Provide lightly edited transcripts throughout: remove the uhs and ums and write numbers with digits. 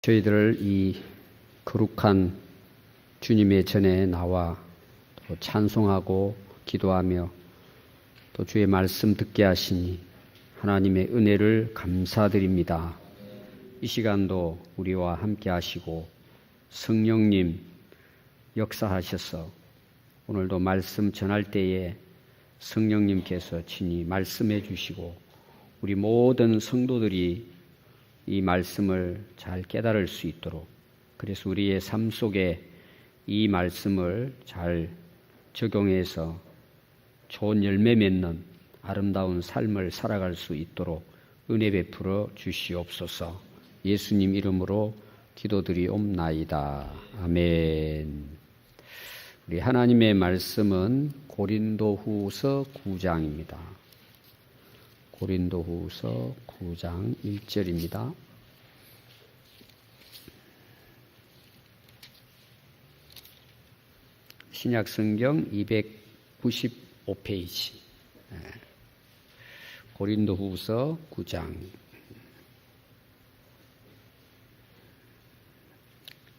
저희들을 이 거룩한 주님의 전에 나와 또 찬송하고 기도하며 또 주의 말씀 듣게 하시니 하나님의 은혜를 감사드립니다. 이 시간도 우리와 함께 하시고 성령님 역사하셔서 오늘도 말씀 전할 때에 성령님께서 친히 말씀해 주시고 우리 모든 성도들이 이 말씀을 잘 깨달을 수 있도록, 그래서 우리의 삶 속에 이 말씀을 잘 적용해서 좋은 열매 맺는 아름다운 삶을 살아갈 수 있도록 은혜 베풀어 주시옵소서. 예수님 이름으로 기도드리옵나이다. 아멘. 우리 하나님의 말씀은 고린도후서 9장입니다. 고린도후서 9장 1절입니다. 신약성경 295페이지. 고린도후서 9장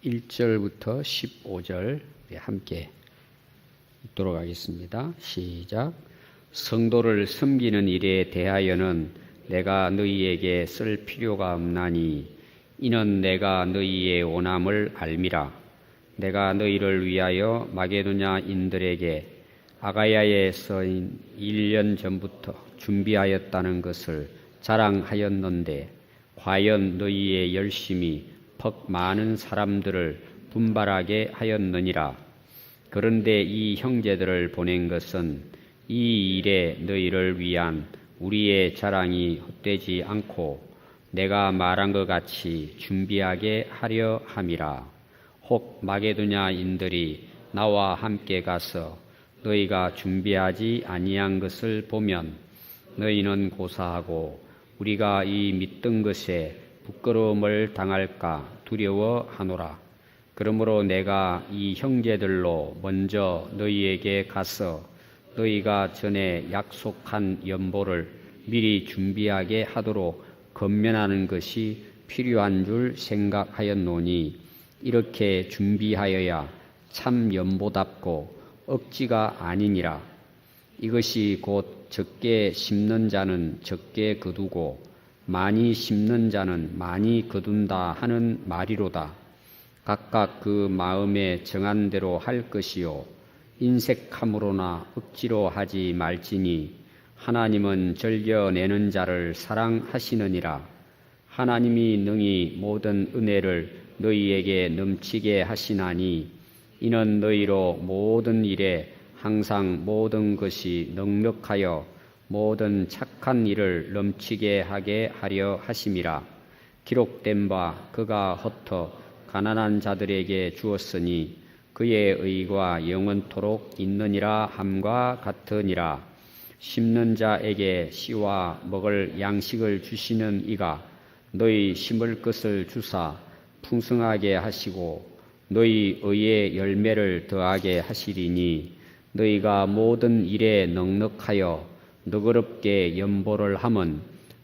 1절부터 15절 함께 읽도록 하겠습니다. 시작. 성도를 섬기는 일에 대하여는 내가 너희에게 쓸 필요가 없나니 이는 내가 너희의 원함을 알미라. 내가 너희를 위하여 마게도냐인들에게 아가야에서 1년 전부터 준비하였다는 것을 자랑하였는데 과연 너희의 열심이 퍽 많은 사람들을 분발하게 하였느니라. 그런데 이 형제들을 보낸 것은 이 일에 너희를 위한 우리의 자랑이 헛되지 않고 내가 말한 것 같이 준비하게 하려 함이라. 혹 마게도냐인들이 나와 함께 가서 너희가 준비하지 아니한 것을 보면 너희는 고사하고 우리가 이 믿던 것에 부끄러움을 당할까 두려워하노라. 그러므로 내가 이 형제들로 먼저 너희에게 가서 너희가 전에 약속한 연보를 미리 준비하게 하도록 건면하는 것이 필요한 줄 생각하였노니 이렇게 준비하여야 참 연보답고 억지가 아니니라. 이것이 곧 적게 심는 자는 적게 거두고 많이 심는 자는 많이 거둔다 하는 말이로다. 각각 그 마음에 정한 대로 할 것이요 인색함으로나 억지로 하지 말지니 하나님은 즐겨내는 자를 사랑하시느니라. 하나님이 능히 모든 은혜를 너희에게 넘치게 하시나니 이는 너희로 모든 일에 항상 모든 것이 넉넉하여 모든 착한 일을 넘치게 하게 하려 하심이라. 기록된 바 그가 흩어 가난한 자들에게 주었으니 그의 의가 영원토록 있느니라 함과 같으니라. 심는 자에게 씨와 먹을 양식을 주시는 이가 너희 심을 것을 주사 풍성하게 하시고 너희 의의 열매를 더하게 하시리니 너희가 모든 일에 넉넉하여 너그럽게 연보를 함은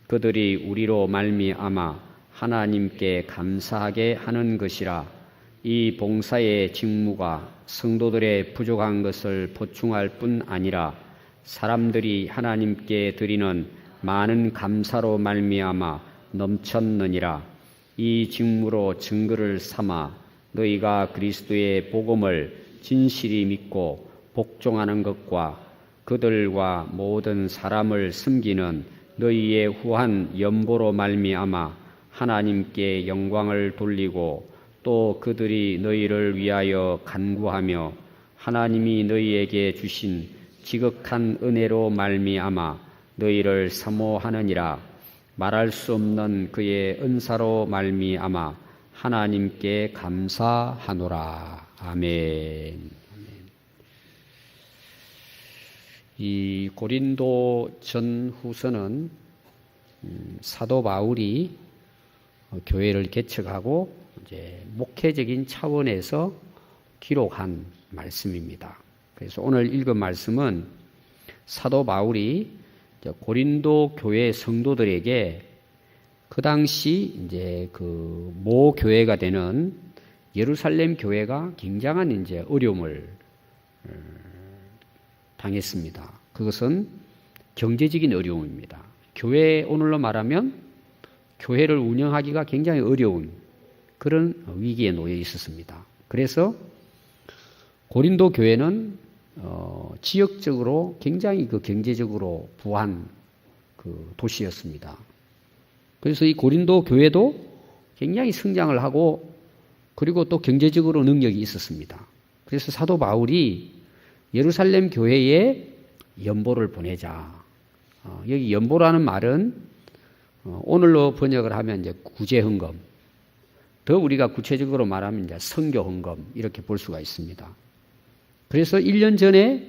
그들이 우리로 말미암아 하나님께 감사하게 하는 것이라. 이 봉사의 직무가 성도들의 부족한 것을 보충할 뿐 아니라 사람들이 하나님께 드리는 많은 감사로 말미암아 넘쳤느니라. 이 직무로 증거를 삼아 너희가 그리스도의 복음을 진실히 믿고 복종하는 것과 그들과 모든 사람을 섬기는 너희의 후한 연보로 말미암아 하나님께 영광을 돌리고 또 그들이 너희를 위하여 간구하며 하나님이 너희에게 주신 지극한 은혜로 말미암아 너희를 사모하느니라. 말할 수 없는 그의 은사로 말미암아 하나님께 감사하노라. 아멘. 이 고린도 전후서는 사도 바울이 교회를 개척하고 이제 목회적인 차원에서 기록한 말씀입니다. 그래서 오늘 읽은 말씀은 사도 바울이 고린도 교회 성도들에게 그 당시 이제 그 모 교회가 되는 예루살렘 교회가 굉장한 이제 어려움을 당했습니다. 그것은 경제적인 어려움입니다. 교회 오늘로 말하면 교회를 운영하기가 굉장히 어려운 그런 위기에 놓여 있었습니다. 그래서 고린도 교회는 지역적으로 굉장히 그 경제적으로 부한 그 도시였습니다. 그래서 이 고린도 교회도 굉장히 성장을 하고 그리고 또 경제적으로 능력이 있었습니다. 그래서 사도 바울이 예루살렘 교회에 연보를 보내자. 여기 연보라는 말은 오늘로 번역을 하면 이제 구제헌금, 더 우리가 구체적으로 말하면 이제 선교헌금 이렇게 볼 수가 있습니다. 그래서 1년 전에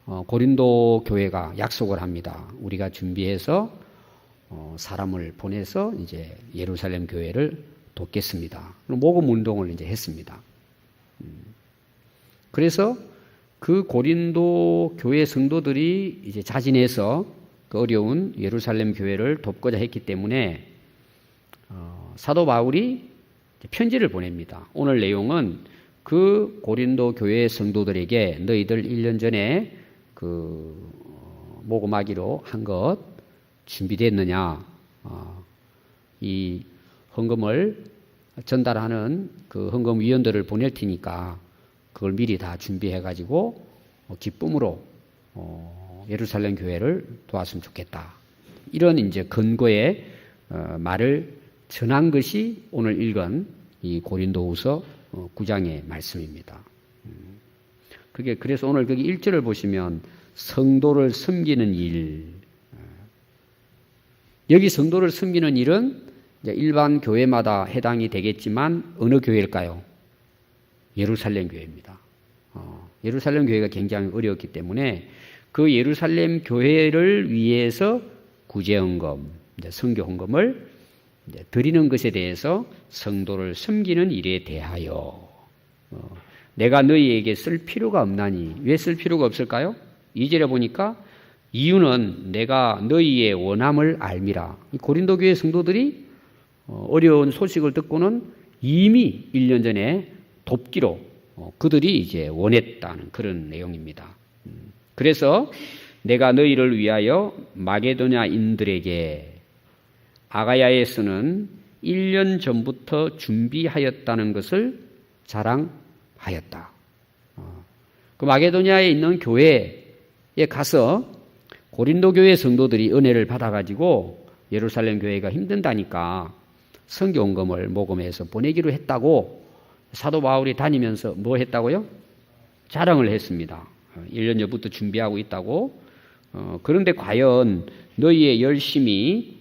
고린도 교회가 약속을 합니다. 우리가 준비해서 사람을 보내서 이제 예루살렘 교회를 돕겠습니다. 모금 운동을 이제 했습니다. 그래서 그 고린도 교회 성도들이 이제 자진해서 그 어려운 예루살렘 교회를 돕고자 했기 때문에 사도 바울이 편지를 보냅니다. 오늘 내용은 그 고린도 교회 성도들에게 너희들 1년 전에 그 모금하기로 한 것 준비됐느냐? 이 헌금을 전달하는 그 헌금 위원들을 보낼 테니까 그걸 미리 다 준비해 가지고 기쁨으로 예루살렘 교회를 도왔으면 좋겠다. 이런 이제 근거의 말을 전한 것이 오늘 읽은 이 고린도후서 9장의 말씀입니다. 그래서 오늘 거기 1절을 보시면 성도를 섬기는 일. 여기 성도를 섬기는 일은 이제 일반 교회마다 해당이 되겠지만 어느 교회일까요? 예루살렘 교회입니다. 예루살렘 교회가 굉장히 어려웠기 때문에 그 예루살렘 교회를 위해서 구제헌금, 선교헌금을 드리는 것에 대해서 성도를 섬기는 일에 대하여 내가 너희에게 쓸 필요가 없나니. 왜 쓸 필요가 없을까요? 2절에 보니까 이유는 내가 너희의 원함을 알미라. 고린도 교회 성도들이 어려운 소식을 듣고는 이미 1년 전에 돕기로 그들이 이제 원했다는 그런 내용입니다. 그래서 내가 너희를 위하여 마게도냐인들에게 아가야에서는 1년 전부터 준비하였다는 것을 자랑하였다. 그 마게도냐에 있는 교회에 가서 고린도 교회 성도들이 은혜를 받아가지고 예루살렘 교회가 힘든다니까 선교헌금을 모금해서 보내기로 했다고 사도 바울이 다니면서 뭐 했다고요? 자랑을 했습니다. 1년 전부터 준비하고 있다고. 그런데 과연 너희의 열심이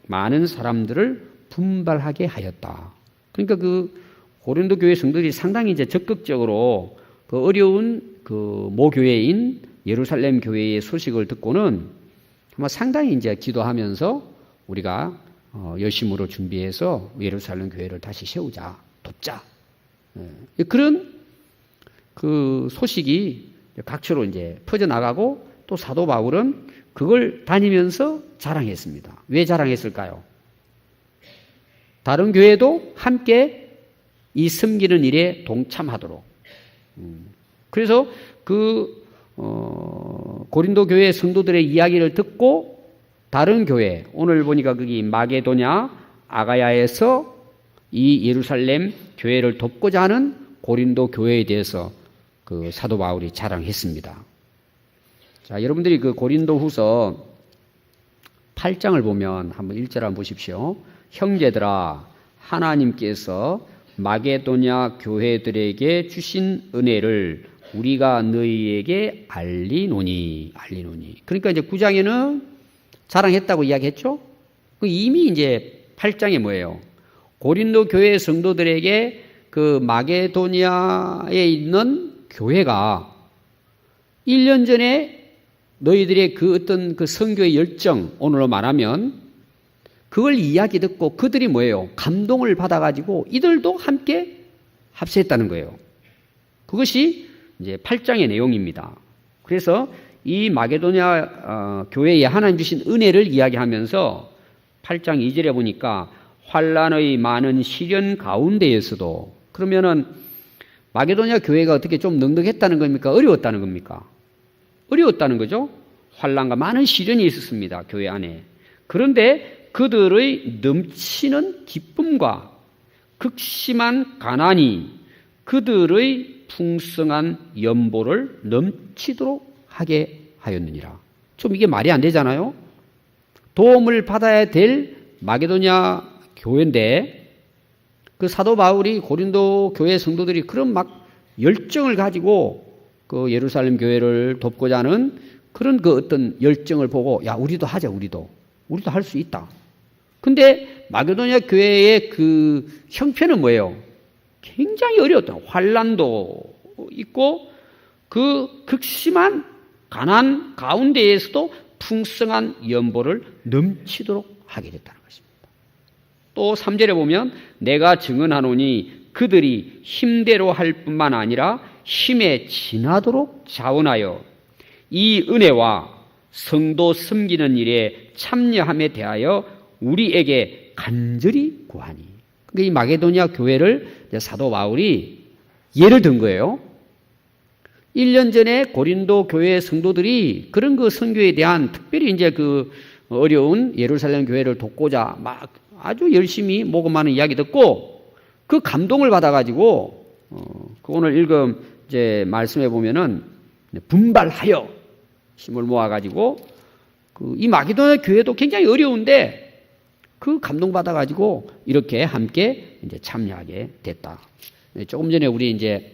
많은 사람들을 분발하게 하였다. 그러니까 그 고린도 교회 성도들이 상당히 이제 적극적으로 그 어려운 그 모교회인 예루살렘 교회의 소식을 듣고는 아마 상당히 이제 기도하면서 우리가 열심으로 준비해서 예루살렘 교회를 다시 세우자, 돕자. 그런 그 소식이 각처로 이제 퍼져나가고 또 사도 바울은 그걸 다니면서 자랑했습니다. 왜 자랑했을까요? 다른 교회도 함께 이 섬기는 일에 동참하도록. 그래서 그 고린도 교회 성도들의 이야기를 듣고 다른 교회, 오늘 보니까 거기 마게도냐 아가야에서 이 예루살렘 교회를 돕고자 하는 고린도 교회에 대해서 그 사도 바울이 자랑했습니다. 자, 여러분들이 그 고린도후서 8장을 보면 한번 1절 한번 보십시오. 형제들아, 하나님께서 마게도냐 교회들에게 주신 은혜를 우리가 너희에게 알리노니. 그러니까 이제 9장에는 자랑했다고 이야기했죠? 이미 이제 8장에 뭐예요? 고린도 교회 성도들에게 그 마게도냐에 있는 교회가 1년 전에 너희들의 그 어떤 그 선교의 열정, 오늘로 말하면 그걸 이야기 듣고 그들이 뭐예요? 감동을 받아가지고 이들도 함께 합세했다는 거예요. 그것이 이제 8장의 내용입니다. 그래서 이 마게도냐 교회에 하나님 주신 은혜를 이야기하면서 8장 2절에 보니까 환난의 많은 시련 가운데에서도, 그러면은 마게도냐 교회가 어떻게 좀 넉넉했다는 겁니까? 어려웠다는 겁니까? 어려웠다는 거죠. 환난과 많은 시련이 있었습니다, 교회 안에. 그런데 그들의 넘치는 기쁨과 극심한 가난이 그들의 풍성한 연보를 넘치도록 하게 하였느니라. 좀 이게 말이 안 되잖아요. 도움을 받아야 될 마게도냐 교회인데, 그 사도 바울이 고린도 교회 성도들이 그런 막 열정을 가지고 그 예루살렘 교회를 돕고자 하는 그런 그 어떤 열정을 보고, 야, 우리도 하자, 우리도 할 수 있다. 근데 마게도냐 교회의 그 형편은 뭐예요? 굉장히 어려웠다. 환난도 있고 그 극심한 가난 가운데에서도 풍성한 연보를 넘치도록 하게 됐다는 것입니다. 또 3절에 보면 내가 증언하노니 그들이 힘대로 할 뿐만 아니라 힘에 지나도록 자원하여 이 은혜와 성도 섬기는 일에 참여함에 대하여 우리에게 간절히 구하니. 그러니까 이 마게도냐 교회를 사도 바울이 예를 든 거예요. 1년 전에 고린도 교회 성도들이 그런 그 선교에 대한, 특별히 이제 그 어려운 예루살렘 교회를 돕고자 막 아주 열심히 모금하는 이야기 듣고 그 감동을 받아가지고 그 오늘 읽은 이제 말씀해 보면은 분발하여 힘을 모아가지고 그 이 마게도냐 교회도 굉장히 어려운데 그 감동 받아가지고 이렇게 함께 이제 참여하게 됐다. 조금 전에 우리 이제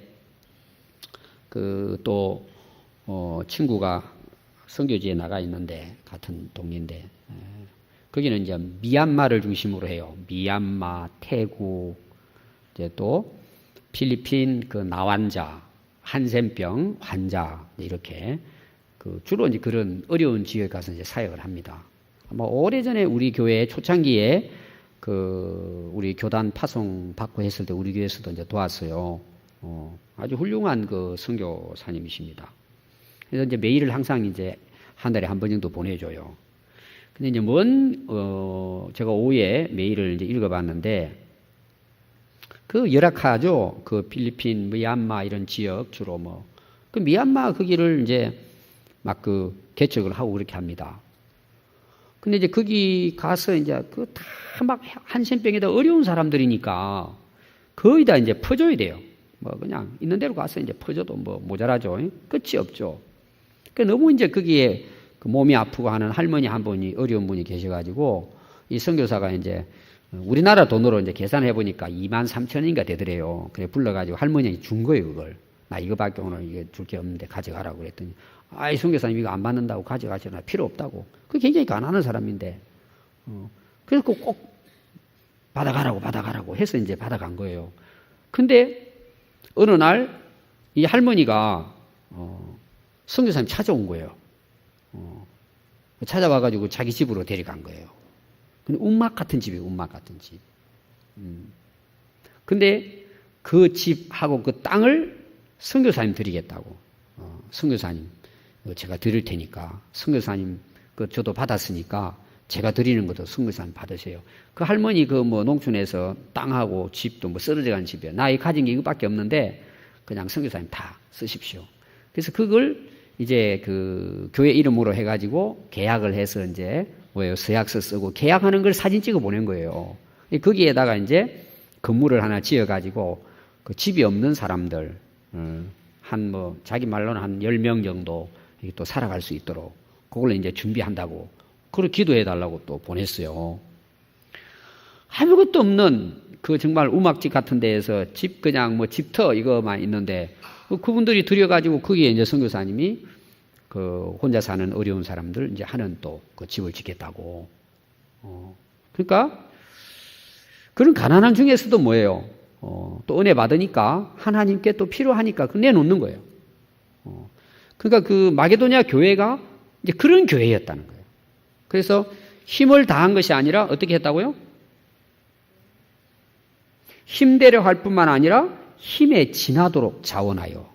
그 또 친구가 선교지에 나가 있는데, 같은 동네인데, 거기는 이제 미얀마를 중심으로 해요. 미얀마, 태국, 이제 또 필리핀 그 나환자, 한센병 환자, 이렇게 그 주로 이제 그런 어려운 지역에 가서 이제 사역을 합니다. 아마 오래전에 우리 교회 초창기에 그 우리 교단 파송 받고 했을 때 우리 교회에서도 이제 도왔어요. 아주 훌륭한 그 선교사님이십니다. 그래서 이제 메일을 항상 이제 한 달에 한 번 정도 보내줘요. 근데 이제 제가 오후에 메일을 이제 읽어봤는데, 그 열악하죠. 그 필리핀, 미얀마 이런 지역 주로 그 미얀마 거기를 이제 막 그 개척을 하고 그렇게 합니다. 근데 이제 거기 가서 이제 그 다 막 한센병에다 어려운 사람들이니까 거의 다 이제 퍼줘야 돼요. 그냥 있는 대로 가서 이제 퍼줘도 모자라죠. 끝이 없죠. 그러니까 너무 이제 거기에 그 몸이 아프고 하는 할머니 한 분이, 어려운 분이 계셔가지고 이 선교사가 이제 우리나라 돈으로 이제 계산해 보니까 23,000원인가 되더래요. 그래 불러가지고 할머니한테 준 거예요, 그걸. 나 이거밖에 오늘 이게 줄 게 없는데 가져가라고 그랬더니, 이 선교사님 이거 안 받는다고 가져가시나, 필요 없다고. 그 굉장히 가난한 사람인데, 그래서 꼭 받아가라고 해서 이제 받아간 거예요. 근데 어느 날 이 할머니가 선교사님 찾아온 거예요. 찾아와가지고 자기 집으로 데려간 거예요. 근데 운막 같은 집이에요, 운막 같은 집. 근데 그 집하고 그 땅을 선교사님 드리겠다고. 선교사님, 제가 드릴 테니까, 선교사님, 저도 받았으니까, 제가 드리는 것도 선교사님 받으세요. 그 할머니 농촌에서 땅하고 집도 쓰러져 간 집이에요. 나 이 가진 게 이거밖에 없는데, 그냥 선교사님 다 쓰십시오. 그래서 그걸 이제 그 교회 이름으로 해가지고 계약을 해서 이제 서약서 쓰고 계약하는 걸 사진 찍어 보낸 거예요. 거기에다가 이제 건물을 하나 지어가지고 그 집이 없는 사람들, 자기 말로는 한 10명 정도 또 살아갈 수 있도록 그걸 이제 준비한다고, 그걸 기도해 달라고 또 보냈어요. 아무것도 없는 그 정말 우막집 같은 데에서 집 그냥 집터 이거만 있는데 그분들이 들여가지고 거기에 이제 선교사님이 그 혼자 사는 어려운 사람들 이제 하는 또 그 집을 짓겠다고. 그러니까 그런 가난한 중에서도 뭐예요? 또 은혜 받으니까 하나님께 또 필요하니까 그 내놓는 거예요. 그러니까 그 마게도냐 교회가 이제 그런 교회였다는 거예요. 그래서 힘을 다한 것이 아니라 어떻게 했다고요? 힘대려 할 뿐만 아니라 힘에 지나도록 자원하여.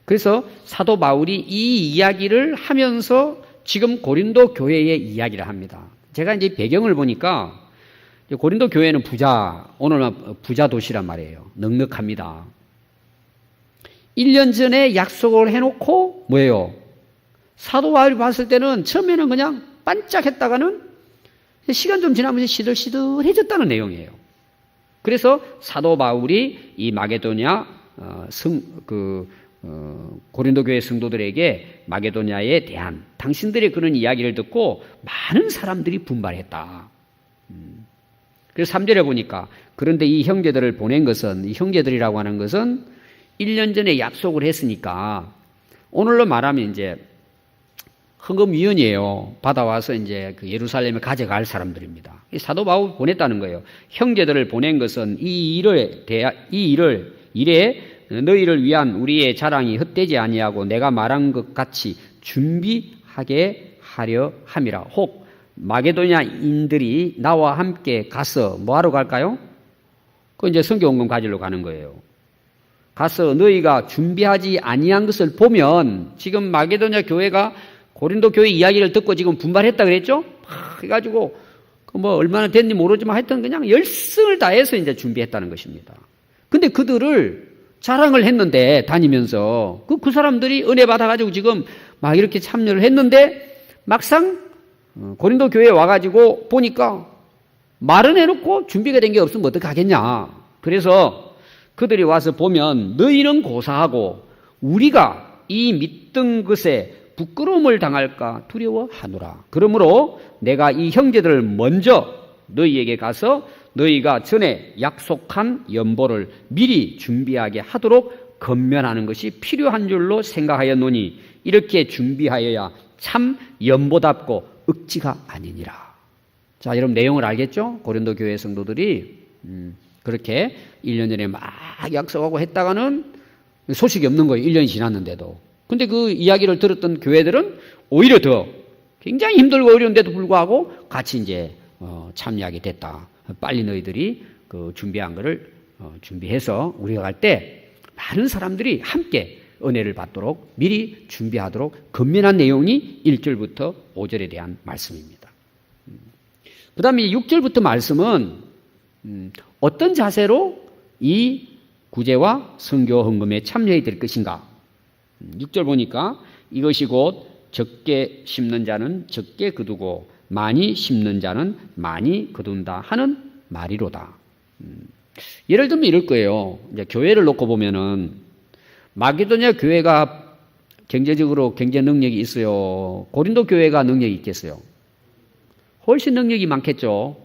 그래서 사도 바울이 이 이야기를 하면서 지금 고린도 교회의 이야기를 합니다. 제가 이제 배경을 보니까 고린도 교회는 오늘날 부자 도시란 말이에요. 넉넉합니다. 1년 전에 약속을 해놓고 뭐예요? 사도 바울이 봤을 때는 처음에는 그냥 반짝했다가는 시간 좀 지나면서 시들시들해졌다는 내용이에요. 그래서 사도 바울이 이 마게도냐 고린도 교회 성도들에게 마게도냐에 대한 당신들의 그런 이야기를 듣고 많은 사람들이 분발했다. 그래서 3절에 보니까 그런데 이 형제들을 보낸 것은, 이 형제들이라고 하는 것은 1년 전에 약속을 했으니까 오늘로 말하면 이제 헌금위원이에요. 받아와서 이제 그 예루살렘에 가져갈 사람들입니다. 사도 바울 보냈다는 거예요. 형제들을 보낸 것은 이 일에 너희를 위한 우리의 자랑이 헛되지 아니하고 내가 말한 것 같이 준비하게 하려 함이라. 혹 마게도냐인들이 나와 함께 가서 뭐하러 갈까요? 그 이제 선교원금 가지러 가는 거예요. 가서 너희가 준비하지 아니한 것을 보면, 지금 마게도냐 교회가 고린도 교회 이야기를 듣고 지금 분발했다 그랬죠? 해가지고 뭐 얼마나 됐는지 모르지만 하여튼 그냥 열심을 다해서 이제 준비했다는 것입니다. 근데 그들을 자랑을 했는데 다니면서 그 사람들이 은혜 받아가지고 지금 막 이렇게 참여를 했는데 막상 고린도 교회에 와가지고 보니까 말은 해놓고 준비가 된 게 없으면 어떡하겠냐. 그래서 그들이 와서 보면 너희는 고사하고 우리가 이 믿던 것에 부끄러움을 당할까 두려워하노라. 그러므로 내가 이 형제들을 먼저 너희에게 가서 너희가 전에 약속한 연보를 미리 준비하게 하도록 건면하는 것이 필요한 줄로 생각하였노니 이렇게 준비하여야 참 연보답고 억지가 아니니라. 자, 여러분 내용을 알겠죠? 고린도 교회 성도들이 그렇게 1년 전에 막 약속하고 했다가는 소식이 없는 거예요. 1년이 지났는데도. 근데 그 이야기를 들었던 교회들은 오히려 더 굉장히 힘들고 어려운데도 불구하고 같이 이제 참여하게 됐다. 빨리 너희들이 그 준비한 거를 준비해서 우리가 갈 때 많은 사람들이 함께 은혜를 받도록 미리 준비하도록 건면한 내용이 1절부터 5절에 대한 말씀입니다. 그 다음에 6절부터 말씀은 어떤 자세로 이 구제와 선교 헌금에 참여해야 될 것인가. 6절 보니까 이것이 곧 적게 심는 자는 적게 거두고 많이 심는 자는 많이 거둔다 하는 말이로다. 예를 들면 이럴 거예요. 이제 교회를 놓고 보면은 마게도냐 교회가 경제적으로 경제 능력이 있어요. 고린도 교회가 능력이 있겠어요? 훨씬 능력이 많겠죠.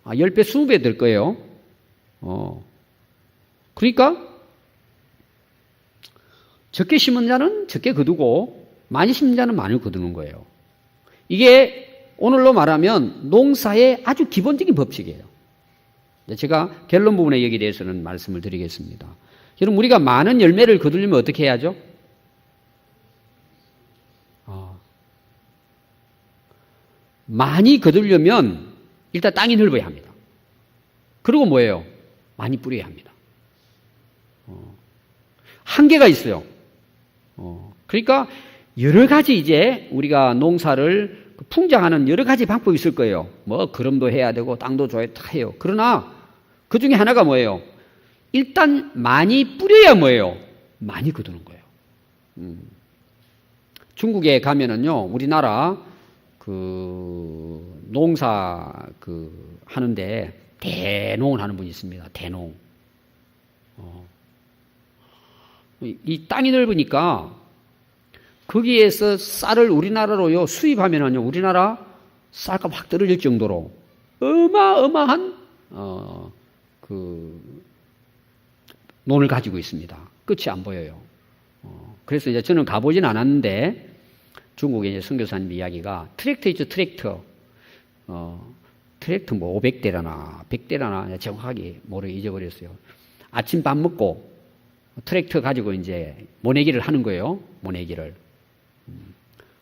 10배, 20배 될 거예요. 그러니까 적게 심은 자는 적게 거두고 많이 심은 자는 많이 거두는 거예요. 이게 오늘로 말하면 농사의 아주 기본적인 법칙이에요. 제가 결론 부분에 여기에 대해서는 말씀을 드리겠습니다. 여러분, 우리가 많은 열매를 거두려면 어떻게 해야죠? 많이 거두려면 일단 땅이 넓어야 합니다. 그리고 뭐예요? 많이 뿌려야 합니다. 한계가 있어요. 그러니까 여러 가지 이제 우리가 농사를 풍장하는 여러 가지 방법이 있을 거예요. 뭐 거름도 해야 되고 땅도 줘야 다 해요. 그러나 그 중에 하나가 뭐예요? 일단 많이 뿌려야 뭐예요? 많이 거두는 거예요. 중국에 가면은요, 우리나라 그 농사 하는데 대농을 하는 분이 있습니다. 대농. 이 땅이 넓으니까 거기에서 쌀을 우리나라로요 수입하면은요, 우리나라 쌀값 확 떨어질 정도로 어마어마한 그 논을 가지고 있습니다. 끝이 안 보여요. 그래서 이제 저는 가보진 않았는데 중국의 이제 선교사님 이야기가 트랙터 있죠, 트랙터. 트랙터 뭐 500대라나 100대라나 정확하게 잊어버렸어요. 아침 밥 먹고 트랙터 가지고 이제 모내기를 하는 거예요. 모내기를.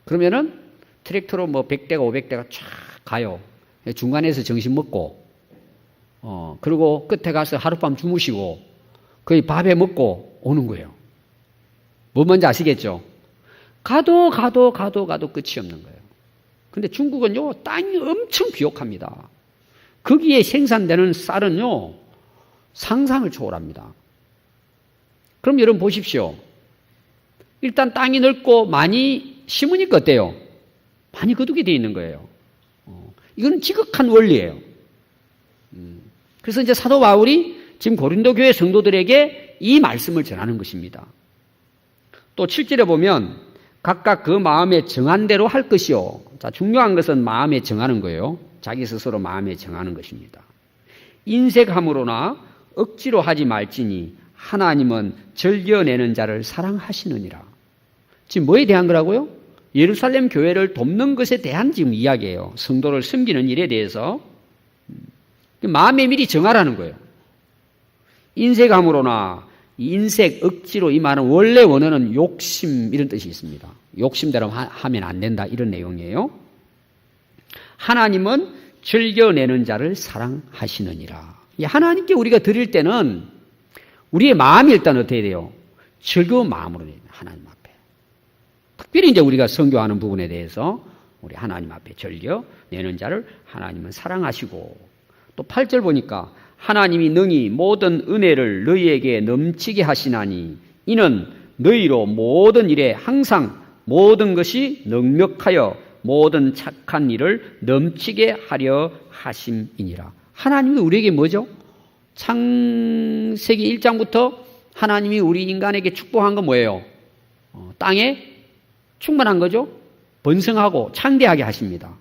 그러면은 트랙터로 뭐 100대가 500대가 쫙 가요. 중간에서 점심 먹고, 그리고 끝에 가서 하룻밤 주무시고, 거의 밥에 먹고 오는 거예요. 뭐 뭔지 아시겠죠? 가도 끝이 없는 거예요. 근데 중국은요, 땅이 엄청 비옥합니다. 거기에 생산되는 쌀은요, 상상을 초월합니다. 그럼 여러분 보십시오. 일단 땅이 넓고 많이 심으니까 어때요? 많이 거두게 되어 있는 거예요. 이거는 지극한 원리예요. 그래서 이제 사도 바울이 지금 고린도 교회 성도들에게 이 말씀을 전하는 것입니다. 또 7절에 보면 각각 그 마음에 정한 대로 할 것이요. 자, 중요한 것은 마음에 정하는 거예요. 자기 스스로 마음에 정하는 것입니다. 인색함으로나 억지로 하지 말지니 하나님은 즐겨내는 자를 사랑하시느니라. 지금 뭐에 대한 거라고요? 예루살렘 교회를 돕는 것에 대한 지금 이야기예요. 성도를 섬기는 일에 대해서 마음에 미리 정하라는 거예요. 인색함으로나, 인색, 억지로, 이 말은 원래 원어는 욕심 이런 뜻이 있습니다. 욕심대로 하면 안 된다 이런 내용이에요. 하나님은 즐겨내는 자를 사랑하시느니라. 하나님께 우리가 드릴 때는 우리의 마음이 일단 어떻게 돼요? 즐거운 마음으로 돼요. 하나님 앞에. 특별히 이제 우리가 선교하는 부분에 대해서 우리 하나님 앞에 즐겨내는 자를 하나님은 사랑하시고, 또 8절 보니까 하나님이 능히 모든 은혜를 너희에게 넘치게 하시나니 이는 너희로 모든 일에 항상 모든 것이 넉넉하여 모든 착한 일을 넘치게 하려 하심이니라. 하나님이 우리에게 뭐죠? 창세기 1장부터 하나님이 우리 인간에게 축복한 건 뭐예요? 땅에 충만한 거죠? 번성하고 창대하게 하십니다.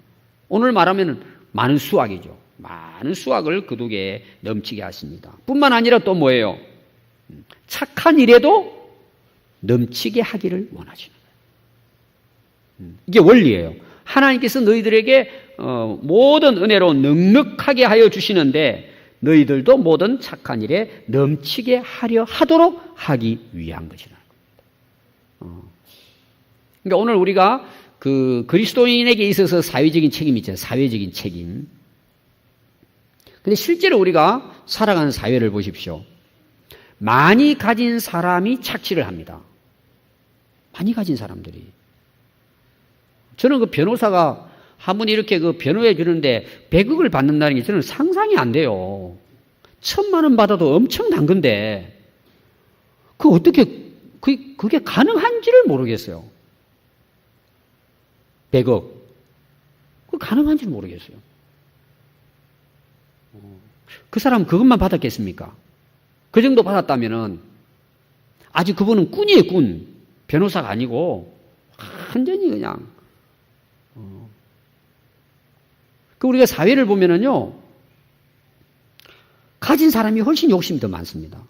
오늘 말하면 많은 수확이죠. 많은 수확을 거두게 넘치게 하십니다. 뿐만 아니라 또 뭐예요? 착한 일에도 넘치게 하기를 원하시는 거예요. 이게 원리예요. 하나님께서 너희들에게 모든 은혜로 넉넉하게 하여 주시는데 너희들도 모든 착한 일에 넘치게 하려 하도록 하기 위한 것이라는 겁니다. 그러니까 오늘 우리가 그 그리스도인에게 있어서 사회적인 책임이 있잖아요. 사회적인 책임. 근데 실제로 우리가 살아가는 사회를 보십시오. 많이 가진 사람이 착취를 합니다. 많이 가진 사람들이. 저는 그 변호사가 한 번 이렇게 그 변호해 주는데 100억을 받는다는 게 저는 상상이 안 돼요. 1,000만 원 받아도 엄청난 건데, 그 어떻게, 그게 가능한지를 모르겠어요. 100억. 그 가능한지를 모르겠어요. 그 사람 그것만 받았겠습니까? 그 정도 받았다면은, 아직 그분은 꾼이에요, 꾼. 변호사가 아니고, 완전히 그냥, 그 우리가 사회를 보면은요, 가진 사람이 훨씬 욕심이 더 많습니다.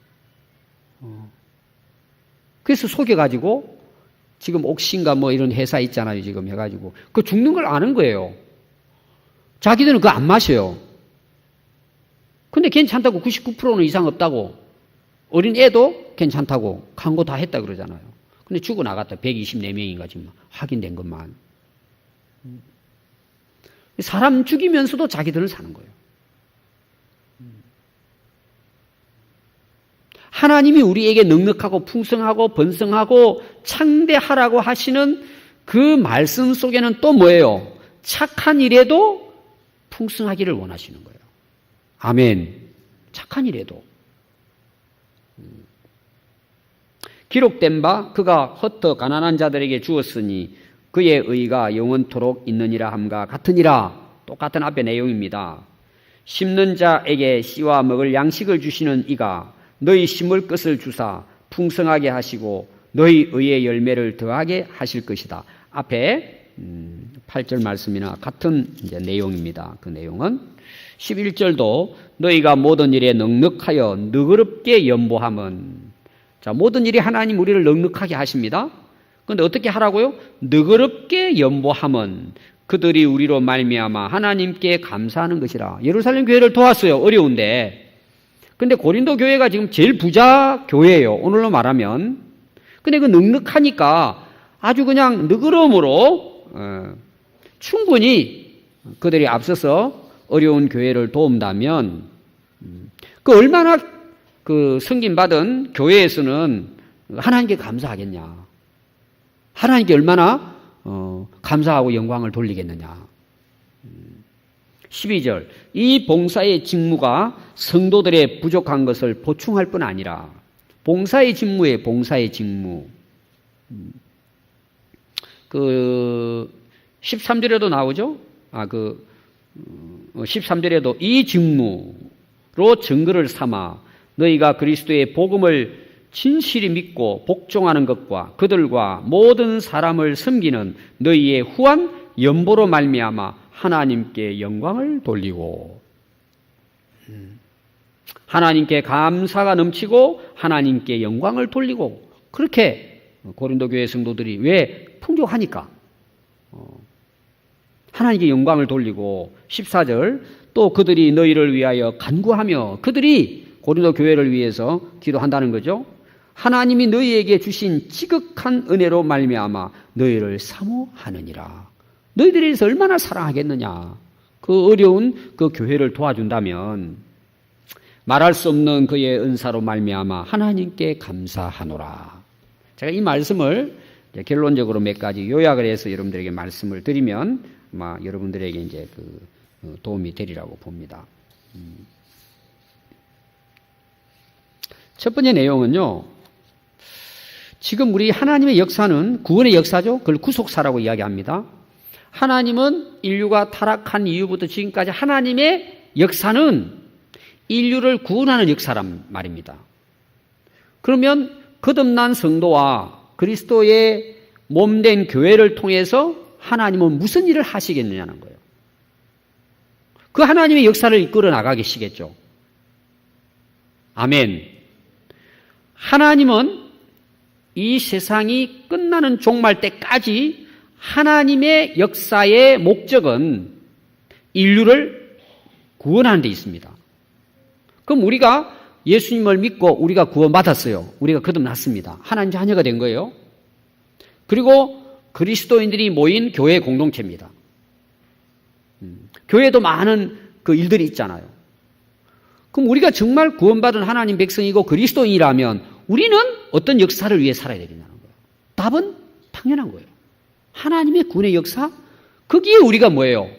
그래서 속여가지고, 지금 옥신가 뭐 이런 회사 있잖아요, 지금 해가지고. 그 죽는 걸 아는 거예요. 자기들은 그거 안 마셔요. 근데 괜찮다고 99%는 이상 없다고. 어린 애도 괜찮다고 광고 다 했다 그러잖아요. 근데 죽어나갔다. 124명인가 지금 확인된 것만. 사람 죽이면서도 자기들은 사는 거예요. 하나님이 우리에게 넉넉하고 풍성하고 번성하고 창대하라고 하시는 그 말씀 속에는 또 뭐예요? 착한 일에도 풍성하기를 원하시는 거예요. 아멘. 착한 일에도. 기록된 바 그가 흩어 가난한 자들에게 주었으니 그의 의가 영원토록 있느니라 함과 같으니라. 똑같은 앞의 내용입니다. 심는 자에게 씨와 먹을 양식을 주시는 이가 너희 심을 것을 주사 풍성하게 하시고 너희 의의 열매를 더하게 하실 것이다. 앞에 8절 말씀이나 같은 이제 내용입니다. 그 내용은 11절도 너희가 모든 일에 넉넉하여 너그럽게 연보함은, 자, 모든 일이 하나님 우리를 넉넉하게 하십니다. 그런데 어떻게 하라고요? 너그럽게 연보함은 그들이 우리로 말미암아 하나님께 감사하는 것이라. 예루살렘 교회를 도왔어요. 어려운데. 근데 고린도 교회가 지금 제일 부자 교회예요. 오늘로 말하면. 근데 그 넉넉하니까 아주 그냥 너그러움으로 충분히 그들이 앞서서 어려운 교회를 도운다면 그 얼마나 그 승진받은 교회에서는 하나님께 감사하겠냐. 하나님께 얼마나 감사하고 영광을 돌리겠느냐. 12절. 이 봉사의 직무가 성도들의 부족한 것을 보충할 뿐 아니라 봉사의 직무에 봉사의 직무. 13절에도 나오죠? 13절에도 이 직무로 증거를 삼아 너희가 그리스도의 복음을 진실히 믿고 복종하는 것과 그들과 모든 사람을 섬기는 너희의 후한 연보로 말미암아 하나님께 영광을 돌리고 하나님께 감사가 넘치고 하나님께 영광을 돌리고 그렇게 고린도 교회 성도들이 왜 풍족하니까 하나님께 영광을 돌리고 14절 또 그들이 너희를 위하여 간구하며 그들이 고린도 교회를 위해서 기도한다는 거죠. 하나님이 너희에게 주신 지극한 은혜로 말미암아 너희를 사모하느니라. 너희들에 대해서 얼마나 사랑하겠느냐. 그 어려운 그 교회를 도와준다면 말할 수 없는 그의 은사로 말미암아 하나님께 감사하노라. 제가 이 말씀을 결론적으로 몇 가지 요약을 해서 여러분들에게 말씀을 드리면 아마 여러분들에게 이제 도움이 되리라고 봅니다. 첫 번째 내용은요. 지금 우리 하나님의 역사는 구원의 역사죠. 그걸 구속사라고 이야기합니다. 하나님은 인류가 타락한 이후부터 지금까지 하나님의 역사는 인류를 구원하는 역사란 말입니다. 그러면 거듭난 성도와 그리스도의 몸된 교회를 통해서 하나님은 무슨 일을 하시겠느냐는 거예요. 그 하나님의 역사를 이끌어 나가시겠죠. 아멘. 하나님은 이 세상이 끝나는 종말 때까지 하나님의 역사의 목적은 인류를 구원하는 데 있습니다. 그럼 우리가 예수님을 믿고 우리가 구원받았어요. 우리가 거듭났습니다. 하나님 자녀가 된 거예요. 그리고 그리스도인들이 모인 교회 공동체입니다. 교회도 많은 그 일들이 있잖아요. 그럼 우리가 정말 구원받은 하나님 백성이고 그리스도인이라면 우리는 어떤 역사를 위해 살아야 되냐는 거예요. 답은 당연한 거예요. 하나님의 구원의 역사? 거기에 우리가 뭐예요?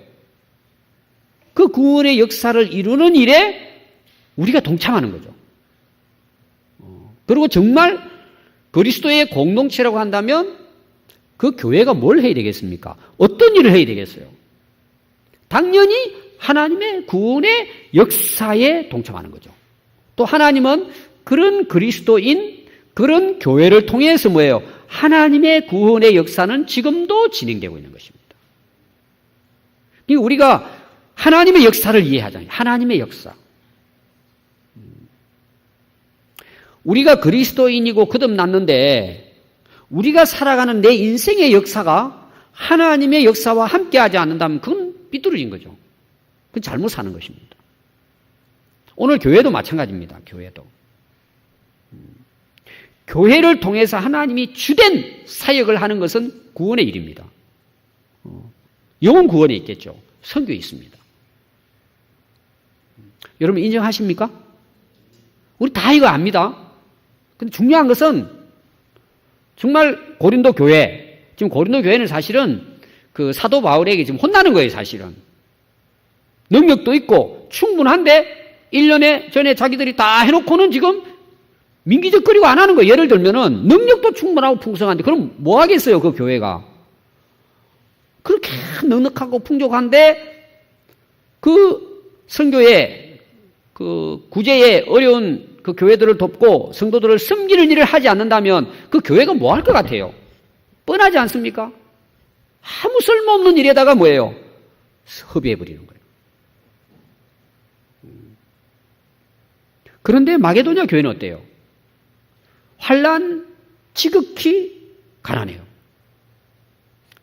그 구원의 역사를 이루는 일에 우리가 동참하는 거죠. 그리고 정말 그리스도의 공동체라고 한다면 그 교회가 뭘 해야 되겠습니까? 어떤 일을 해야 되겠어요? 당연히 하나님의 구원의 역사에 동참하는 거죠. 또 하나님은 그런 그리스도인, 그런 교회를 통해서 뭐예요? 하나님의 구원의 역사는 지금도 진행되고 있는 것입니다. 우리가 하나님의 역사를 이해하잖아요. 하나님의 역사. 우리가 그리스도인이고 거듭났는데 우리가 살아가는 내 인생의 역사가 하나님의 역사와 함께하지 않는다면 그건 삐뚤어진 거죠. 그건 잘못 사는 것입니다. 오늘 교회도 마찬가지입니다. 교회도. 교회를 통해서 하나님이 주된 사역을 하는 것은 구원의 일입니다. 영혼 구원에 있겠죠. 선교에 있습니다. 여러분 인정하십니까? 우리 다 이거 압니다. 근데 중요한 것은 정말 고린도 교회, 지금 고린도 교회는 사실은 그 사도 바울에게 지금 혼나는 거예요, 사실은. 능력도 있고 충분한데 1년 전에 자기들이 다 해놓고는 지금 민기적거리고 안 하는 거예요. 예를 들면은 능력도 충분하고 풍성한데 그럼 뭐 하겠어요, 그 교회가. 그렇게 넉넉하고 풍족한데 그 선교에 그 구제에 어려운 그 교회들을 돕고 성도들을 섬기는 일을 하지 않는다면 그 교회가 뭐 할 것 같아요? 뻔하지 않습니까? 아무 쓸모없는 일에다가 뭐예요? 허비해버리는 거예요. 그런데 마게도냐 교회는 어때요? 환난 지극히 가난해요.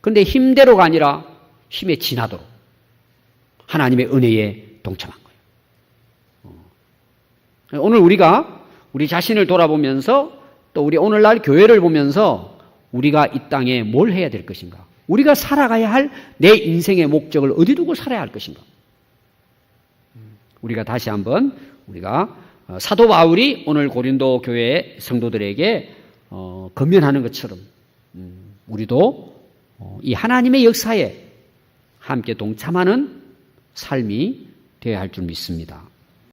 그런데 힘대로가 아니라 힘에 지나도록 하나님의 은혜에 동참한 거예요. 오늘 우리가 우리 자신을 돌아보면서 또 우리 오늘날 교회를 보면서 우리가 이 땅에 뭘 해야 될 것인가? 우리가 살아가야 할 내 인생의 목적을 어디 두고 살아야 할 것인가? 우리가 다시 한번 우리가 사도 바울이 오늘 고린도 교회 성도들에게 권면하는 것처럼 우리도 이 하나님의 역사에 함께 동참하는 삶이 되어야 할 줄 믿습니다.